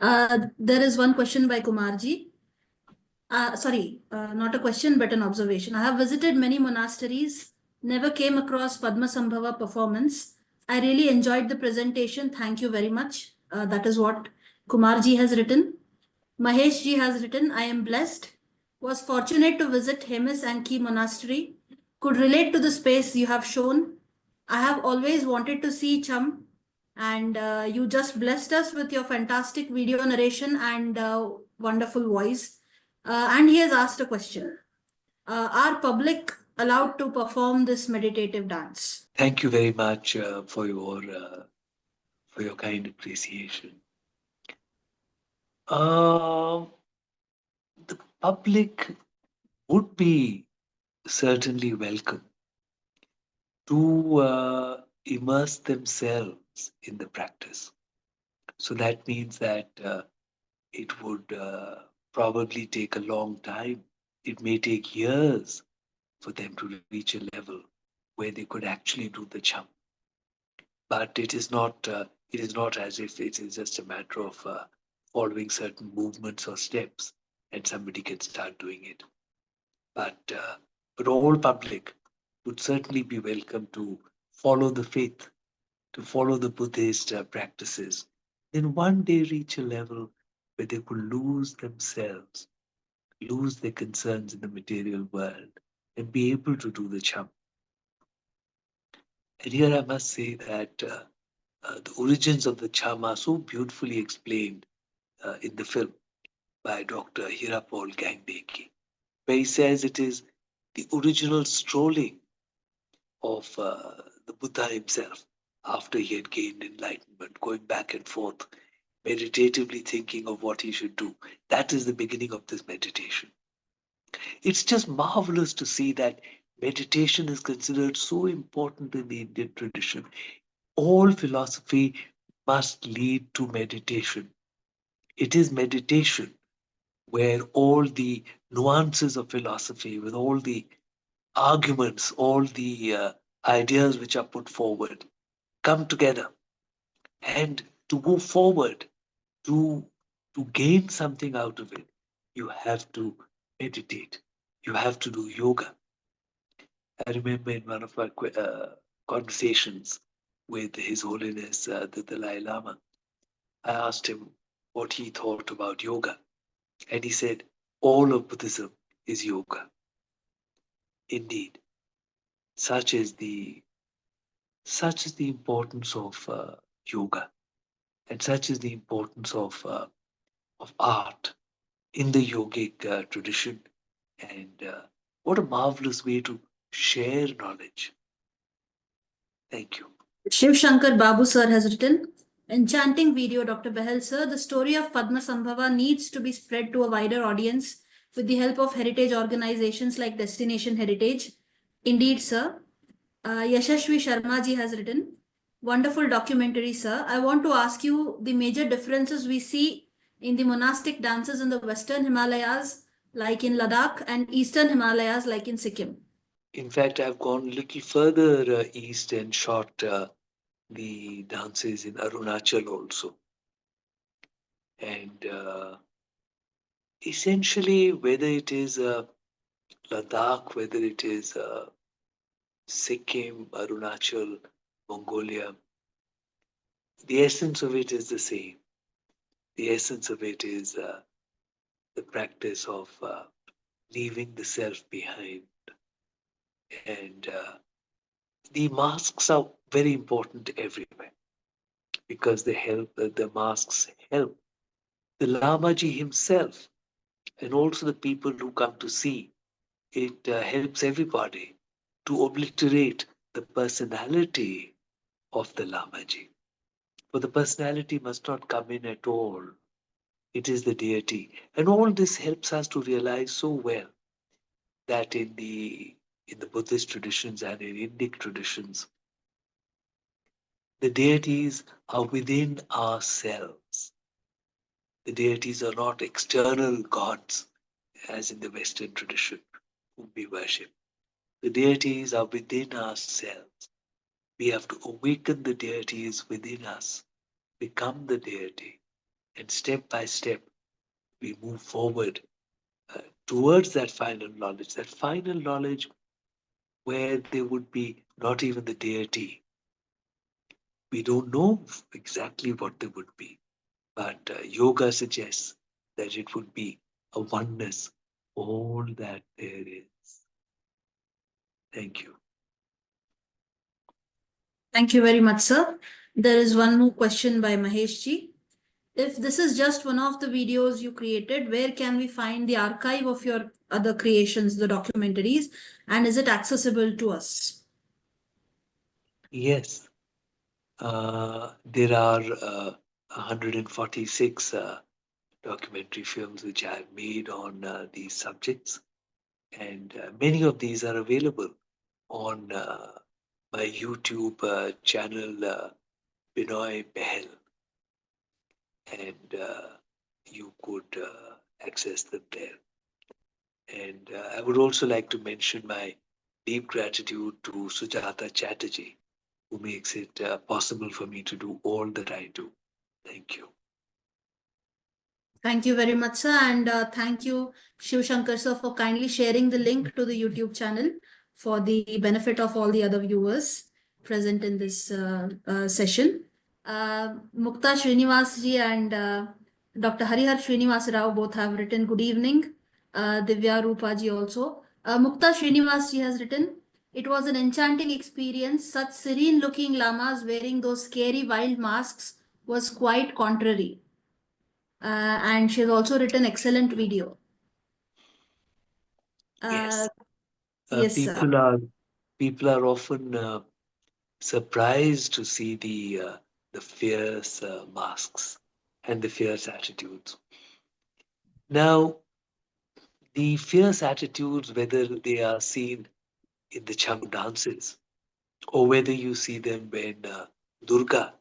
There is one question by Kumarji. Sorry, not a question, but an observation. I have visited many monasteries, never came across Padmasambhava performance. I really enjoyed the presentation. Thank you very much. That is what Kumarji has written. Mahesh ji has written, I am blessed, was fortunate to visit Hemis and Key Monastery, could relate to the space you have shown. I have always wanted to see Cham, and you just blessed us with your fantastic video narration and wonderful voice. And he has asked a question. Are public allowed to perform this meditative dance? Thank you very much for your kind appreciation. The public would be certainly welcome to immerse themselves in the practice. So that means that it would probably take a long time. It may take years for them to reach a level where they could actually do the jump. But it is not as if it is just a matter of following certain movements or steps and somebody can start doing it. But all public would certainly be welcome to follow the faith, to follow the Buddhist practices, then one day reach a level where they could lose themselves, lose their concerns in the material world, and be able to do the jump. And here I must say that the origins of the Cham are so beautifully explained in the film by Dr. Hirapol Gangbeki, where he says it is the original strolling of the Buddha himself after he had gained enlightenment, going back and forth, meditatively thinking of what he should do. That is the beginning of this meditation. It's just marvelous to see that meditation is considered so important in the Indian tradition. All philosophy must lead to meditation. It is meditation where all the nuances of philosophy, with all the arguments, all the ideas which are put forward, come together. And to go forward, to gain something out of it, you have to meditate. You have to do yoga. I remember in one of my conversations with His Holiness the Dalai Lama, I asked him what he thought about yoga. And he said, all of Buddhism is yoga. Indeed, such is the importance of yoga, and such is the importance of art in the yogic tradition. And what a marvelous way to share knowledge. Thank you. Shiv Shankar Babu sir has written, enchanting video, Dr. Behl sir. The story of Padmasambhava needs to be spread to a wider audience with the help of heritage organizations like Destination Heritage. Indeed, sir. Yashashvi Sharma ji has written, wonderful documentary, sir. I want to ask you the major differences we see in the monastic dances in the Western Himalayas, like in Ladakh, and Eastern Himalayas, like in Sikkim. In fact, I've gone a little further east and shot the dances in Arunachal also. And essentially, whether it is Ladakh, whether it is Sikkim, Arunachal, Mongolia, the essence of it is the same. The essence of it is the practice of leaving the self behind. And the masks are very important everywhere because they help, the masks help the Lamaji himself and also the people who come to see. It helps everybody to obliterate the personality of the Lamaji. For the personality must not come in at all. It is the deity. And all this helps us to realize so well that in the Buddhist traditions and in Indic traditions, the deities are within ourselves. The deities are not external gods, as in the Western tradition, whom we worship. The deities are within ourselves. We have to awaken the deities within us, become the deity, and step by step, we move forward towards that final knowledge where there would be not even the deity. We don't know exactly what they would be, but yoga suggests that it would be a oneness, all that there is. Thank you. Thank you very much, sir. There is one more question by Mahesh ji. If this is just one of the videos you created, where can we find the archive of your other creations, the documentaries, and is it accessible to us? Yes, there are 146 documentary films which I have made on these subjects, and many of these are available on my YouTube channel, Benoy Behl, and you could access them there. And I would also like to mention my deep gratitude to Sujata Chatterji, who makes it possible for me to do all that I do. Thank you. Thank you very much, sir. And thank you, Shiv Shankar sir, for kindly sharing the link to the YouTube channel for the benefit of all the other viewers present in this session. Mukta Srinivas ji and Dr. Harihar Srinivas Rao both have written good evening. Divya Rupa ji also. Mukta Srinivas ji has written, it was an enchanting experience. Such serene looking lamas wearing those scary wild masks was quite contrary. And she has also written excellent video. Yes, Yes, sir. people are often surprised to see the fierce masks and the fierce attitudes. Now, the fierce attitudes, whether they are seen in the Chang dances or whether you see them when Durga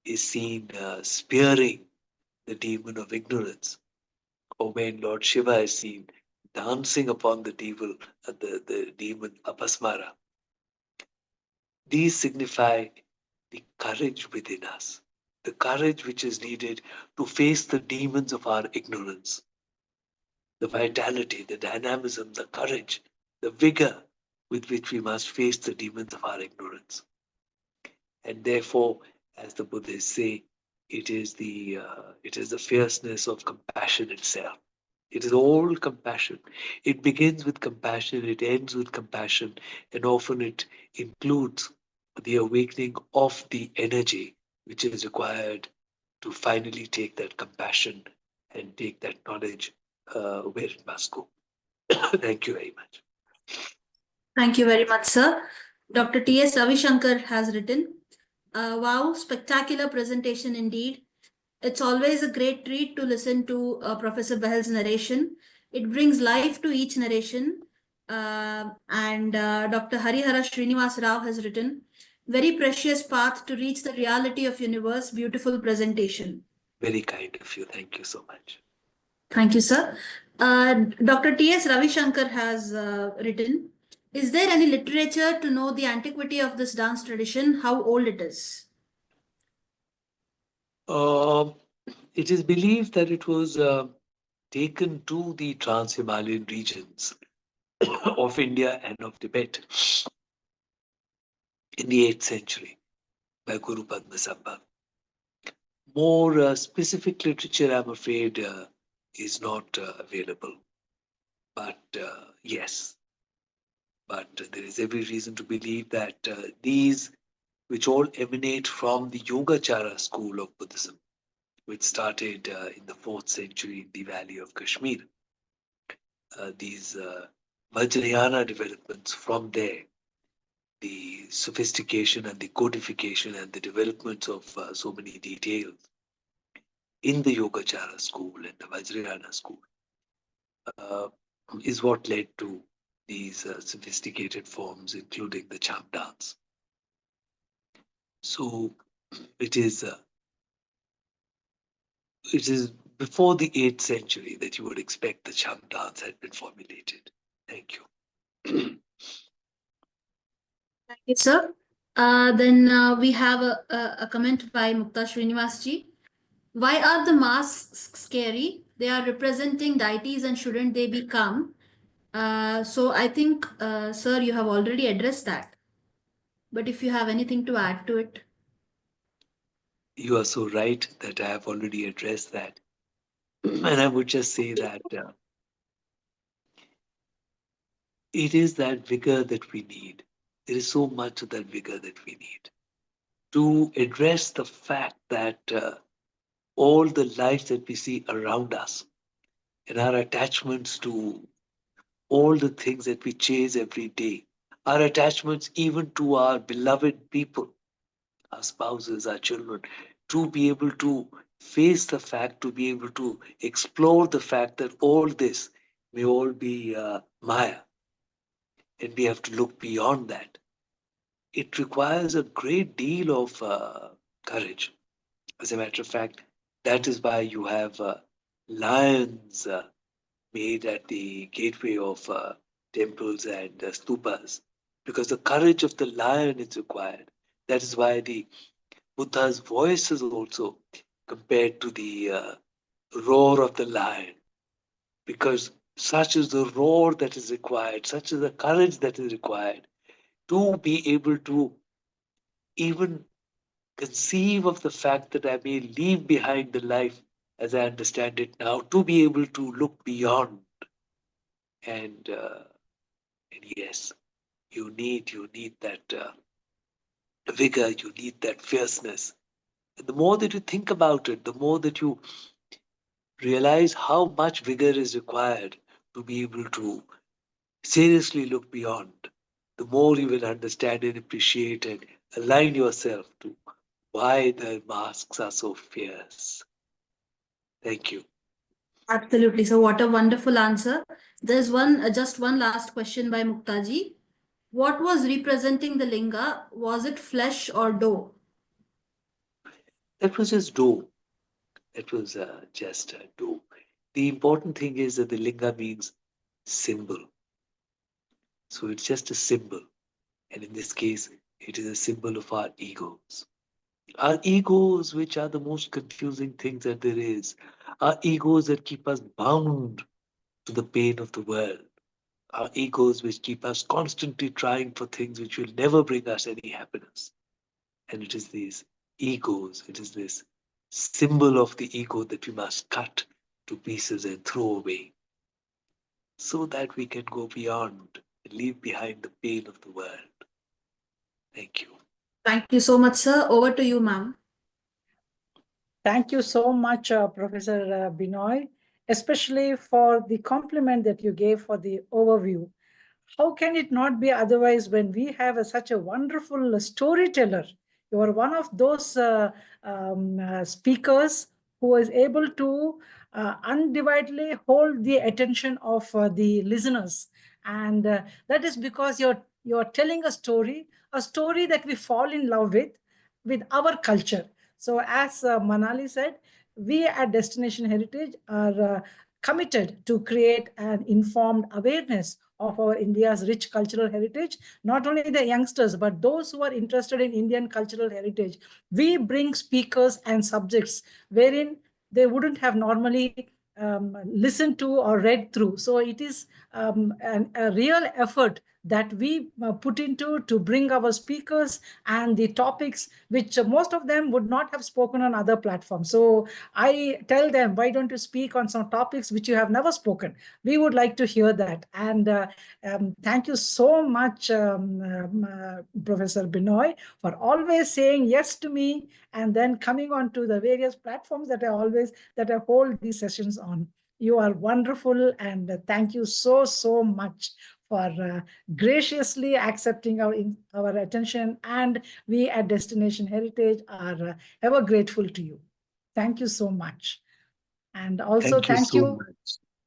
is seen spearing the demon of ignorance, or when Lord Shiva is seen dancing upon the demon Apasmara. These signify the courage within us, the courage which is needed to face the demons of our ignorance, the vitality, the dynamism, the courage, the vigor with which we must face the demons of our ignorance. And therefore, as the Buddhists say, it is the fierceness of compassion itself. It is all compassion. It begins with compassion, it ends with compassion, and often it includes the awakening of the energy which is required to finally take that compassion and take that knowledge where it must go. Thank you very much. Thank you very much, sir. Dr. T.S. Ravishankar has written, wow, spectacular presentation indeed. It's always a great treat to listen to Professor Behl's narration. It brings life to each narration. And Dr. Harihara Srinivas Rao has written, very precious path to reach the reality of universe, beautiful presentation. Very kind of you. Thank you so much. Thank you, sir. Dr. T.S. Ravishankar has written, is there any literature to know the antiquity of this dance tradition, how old it is? It is believed that it was taken to the Trans-Himalayan regions of India and of Tibet in the 8th century by Guru Padmasambhava. More specific literature, I'm afraid, is not available. But yes, but there is every reason to believe that these which all emanate from the Yogachara school of Buddhism, which started in the 4th century in the valley of Kashmir. These Vajrayana developments from there, the sophistication and the codification and the developments of so many details in the Yogachara school and the Vajrayana school is what led to these sophisticated forms, including the cham dance. So it is before the 8th century that you would expect the cham dance had been formulated. Thank you. Thank you, sir. Then we have a comment by Mukta Srinivasji. Why are the masks scary? They are representing deities and shouldn't they be calm? So I think, sir, you have already addressed that. But if you have anything to add to it. You are so right that I have already addressed that. And I would just say that it is that vigor that we need. There is so much of that vigor that we need to address the fact that all the life that we see around us and our attachments to all the things that we chase every day, our attachments even to our beloved people, our spouses, our children, to be able to face the fact, to be able to explore the fact that all this may all be Maya. And we have to look beyond that. It requires a great deal of courage. As a matter of fact, that is why you have lions made at the gateway of temples and stupas, because the courage of the lion is required. That is why the Buddha's voice is also compared to the roar of the lion, because such is the roar that is required, such is the courage that is required to be able to even conceive of the fact that I may leave behind the life as I understand it now, to be able to look beyond. And yes, you need that vigor, you need that fierceness. And the more that you think about it, the more that you realize how much vigor is required to be able to seriously look beyond, the more you will understand and appreciate and align yourself to why the masks are so fierce. Thank you. Absolutely. So what a wonderful answer. There's just one last question by Muktaji. What was representing the linga? Was it flesh or dough? That was just dough. That was just dough. The important thing is that the linga means symbol. So it's just a symbol. And in this case, it is a symbol of our egos. Our egos, which are the most confusing things that there is, our egos that keep us bound to the pain of the world, our egos which keep us constantly trying for things which will never bring us any happiness. And it is these egos, it is this symbol of the ego that we must cut to pieces and throw away, so that we can go beyond and leave behind the pain of the world. Thank you. Thank you so much, sir. Over to you, ma'am. Thank you so much, Professor Benoy, especially for the compliment that you gave for the overview. How can it not be otherwise when we have such a wonderful storyteller? You are one of those speakers who is able to undividedly hold the attention of the listeners. And that is because you're telling a story that we fall in love with our culture. So as Manali said, we at Destination Heritage are committed to create an informed awareness of our India's rich cultural heritage, not only the youngsters, but those who are interested in Indian cultural heritage. We bring speakers and subjects wherein they wouldn't have normally listened to or read through. So it is a real effort that we put into to bring our speakers and the topics which most of them would not have spoken on other platforms. So I tell them, why don't you speak on some topics which you have never spoken? We would like to hear that. And thank you so much, Professor Benoy, for always saying yes to me and then coming on to the various platforms that I hold these sessions on. You are wonderful, and thank you so much for graciously accepting our attention. And we at Destination Heritage are ever grateful to you. Thank you so much. And also thank you.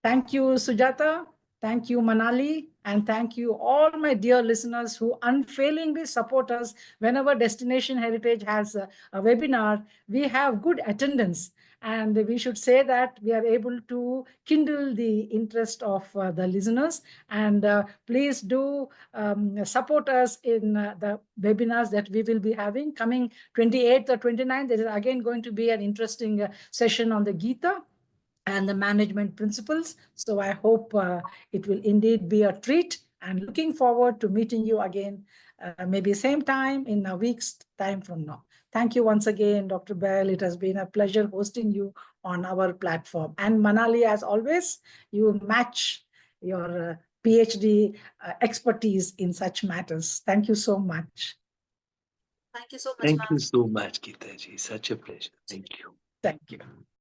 Thank you, Sujata. Thank you, Manali. And thank you all my dear listeners who unfailingly support us whenever Destination Heritage has a webinar. We have good attendance. And we should say that we are able to kindle the interest of the listeners. And please do support us in the webinars that we will be having. Coming 28th or 29th, there is again going to be an interesting session on the Githa and the management principles. So I hope it will indeed be a treat, and looking forward to meeting you again, maybe same time in a week's time from now. Thank you once again, Dr. Behl. It has been a pleasure hosting you on our platform. And Manali, as always, you match your PhD expertise in such matters. Thank you so much. Thank you so much, Thank ma'am. you so much, Githa ji. Such a pleasure. Thank you. Thank you.